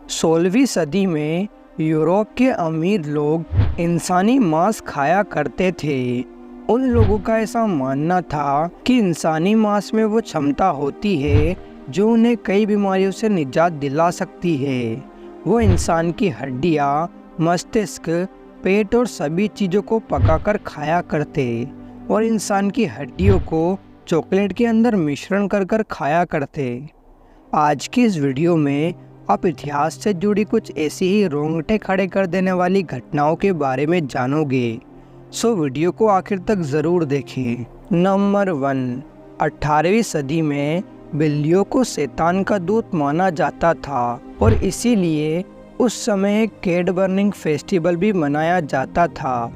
16वीं सदी में यूरोप के अमीर लोग इंसानी मांस खाया करते थे। उन लोगों का ऐसा मानना था कि इंसानी मांस में वो क्षमता होती है जो उन्हें कई बीमारियों से निजात दिला सकती है। वो इंसान की हड्डियाँ, मस्तिष्क, पेट और सभी चीज़ों को पकाकर खाया करते और इंसान की हड्डियों को चॉकलेट के अंदर मिश्रण कर खाया करते। आज की इस वीडियो में आप इतिहास से जुड़ी कुछ ऐसी ही रोंगटे खड़े कर देने वाली घटनाओं के बारे में जानोगे, सो वीडियो को आखिर तक ज़रूर देखें। नंबर 1, 18वीं सदी में बिल्लियों को शैतान का दूत माना जाता था और इसीलिए उस समय एक कैट बर्निंग फेस्टिवल भी मनाया जाता था,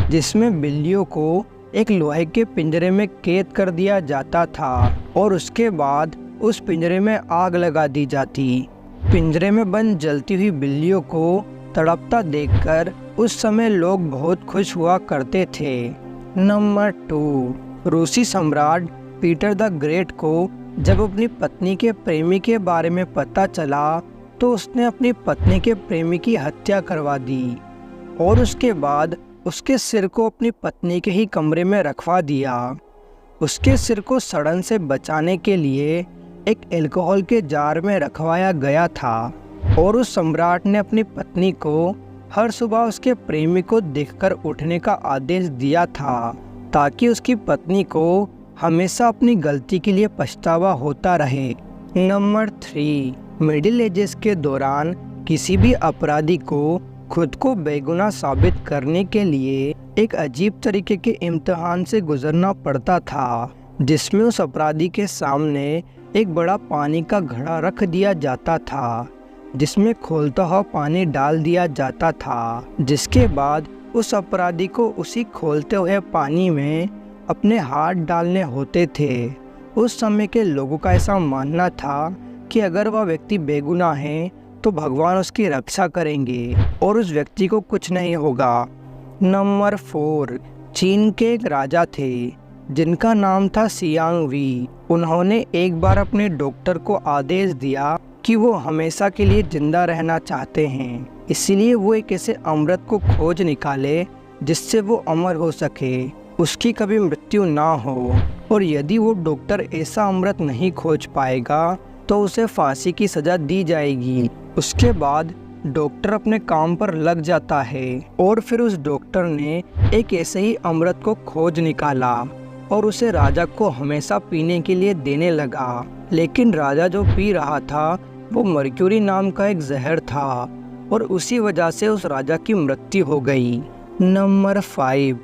जिसमें बिल्लियों को एक लोहे के पिंजरे में कैद कर दिया जाता था और उसके बाद उस पिंजरे में आग लगा दी जाती। पिंजरे में बंद जलती हुई बिल्लियों को तड़पता देखकर उस समय लोग बहुत खुश हुआ करते थे। नंबर 2, रूसी सम्राट पीटर द ग्रेट को जब अपनी पत्नी के प्रेमी के बारे में पता चला तो उसने अपनी पत्नी के प्रेमी की हत्या करवा दी और उसके बाद उसके सिर को अपनी पत्नी के ही कमरे में रखवा दिया। उसके सिर को सड़न से बचाने के लिए एक अल्कोहल के जार में रखवाया गया था और उस सम्राट ने अपनी पत्नी को हर सुबह उसके प्रेमी को देखकर उठने का आदेश दिया था ताकि उसकी पत्नी को हमेशा अपनी गलती के लिए पछतावा होता रहे। नंबर 3, मिडिल एजेस के दौरान किसी भी अपराधी को खुद को बेगुनाह साबित करने के लिए एक अजीब तरीके के इम्तिहान से गुजरना पड़ता था, जिसमें उस अपराधी के सामने एक बड़ा पानी का घड़ा रख दिया जाता था जिसमें खोलता हुआ पानी डाल दिया जाता था, जिसके बाद उस अपराधी को उसी खोलते हुए पानी में अपने हाथ डालने होते थे। उस समय के लोगों का ऐसा मानना था कि अगर वह व्यक्ति बेगुनाह है तो भगवान उसकी रक्षा करेंगे और उस व्यक्ति को कुछ नहीं होगा। नंबर 4, चीन के एक राजा थे जिनका नाम था सियांग वी। उन्होंने एक बार अपने डॉक्टर को आदेश दिया कि वो हमेशा के लिए जिंदा रहना चाहते हैं, इसलिए वो एक ऐसे अमृत को खोज निकाले जिससे वो अमर हो सके, उसकी कभी मृत्यु ना हो। और यदि वो डॉक्टर ऐसा अमृत नहीं खोज पाएगा तो उसे फांसी की सज़ा दी जाएगी। उसके बाद डॉक्टर अपने काम पर लग जाता है और फिर उस डॉक्टर ने एक ऐसे ही अमृत को खोज निकाला और उसे राजा को हमेशा पीने के लिए देने लगा। लेकिन राजा जो पी रहा था वो मर्क्यूरी नाम का एक जहर था और उसी वजह से उस राजा की मृत्यु हो गई। नंबर 5,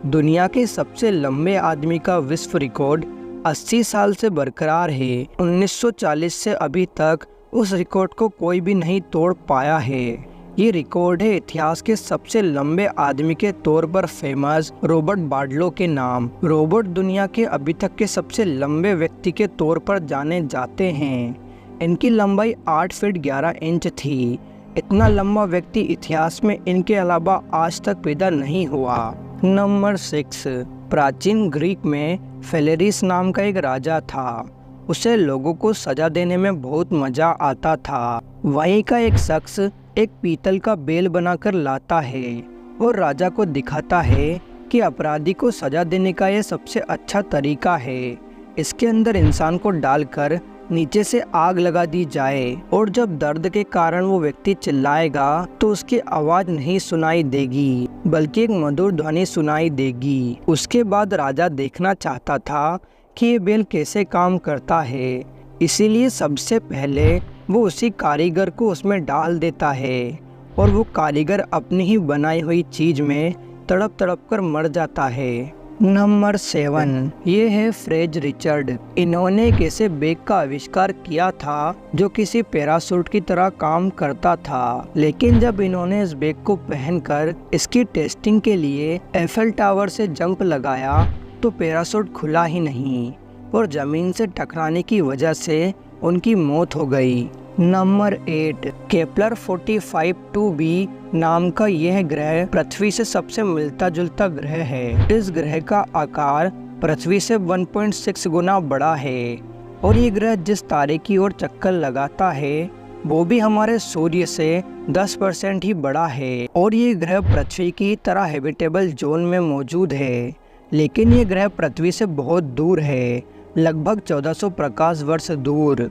दुनिया के सबसे लंबे आदमी का विश्व रिकॉर्ड 80 साल से बरकरार है। 1940 से अभी तक उस रिकॉर्ड को कोई भी नहीं तोड़ पाया है। ये रिकॉर्ड है इतिहास के सबसे लंबे आदमी के तौर पर फेमस रॉबर्ट बार्डलो के नाम। रॉबर्ट दुनिया के अभी तक के सबसे लंबे व्यक्ति के तौर पर जाने जाते हैं। इनकी लंबाई 8 फीट 11 इंच थी। इतना लंबा व्यक्ति इतिहास में इनके अलावा आज तक पैदा नहीं हुआ। नंबर 6, प्राचीन ग्रीक में फेलेरिस नाम का एक राजा था। उसे लोगों को सजा देने में बहुत मजा आता था। वहीं का एक शख्स एक पीतल का बेल बनाकर लाता है और राजा को दिखाता है कि अपराधी को सजा देने का यह सबसे अच्छा तरीका है। इसके अंदर इंसान को डालकर नीचे से आग लगा दी जाए और जब दर्द के कारण वो व्यक्ति चिल्लाएगा तो उसकी आवाज़ नहीं सुनाई देगी बल्कि एक मधुर ध्वनि सुनाई देगी। उसके बाद राजा देखना चाहता था कि ये बेल कैसे काम करता है, इसीलिए सबसे पहले वो उसी कारीगर को उसमें डाल देता है और वो कारीगर अपनी ही बनाई हुई चीज़ में तड़प तड़प कर मर जाता है। नंबर 7, ये है फ्रेज रिचर्ड। इन्होंने एक ऐसे बैग का आविष्कार किया था जो किसी पैराशूट की तरह काम करता था, लेकिन जब इन्होंने इस बैग को पहनकर इसकी टेस्टिंग के लिए एफएल टावर से जंप लगाया तो पैराशूट खुला ही नहीं और ज़मीन से टकराने की वजह से उनकी मौत हो गई। नंबर 8, केपलर 45-2b नाम का यह ग्रह पृथ्वी से सबसे मिलता जुलता ग्रह है। इस ग्रह का आकार पृथ्वी से 1.6 गुना बड़ा है और ये ग्रह जिस तारे की ओर चक्कर लगाता है वो भी हमारे सूर्य से 10% ही बड़ा है और ये ग्रह पृथ्वी की तरह हैबिटेबल जोन में मौजूद है, लेकिन ये ग्रह पृथ्वी से बहुत दूर है, लगभग 1400 प्रकाश वर्ष दूर।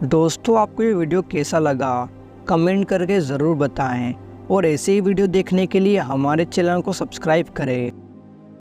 दोस्तों, आपको ये वीडियो कैसा लगा कमेंट करके ज़रूर बताएं और ऐसे ही वीडियो देखने के लिए हमारे चैनल को सब्सक्राइब करें।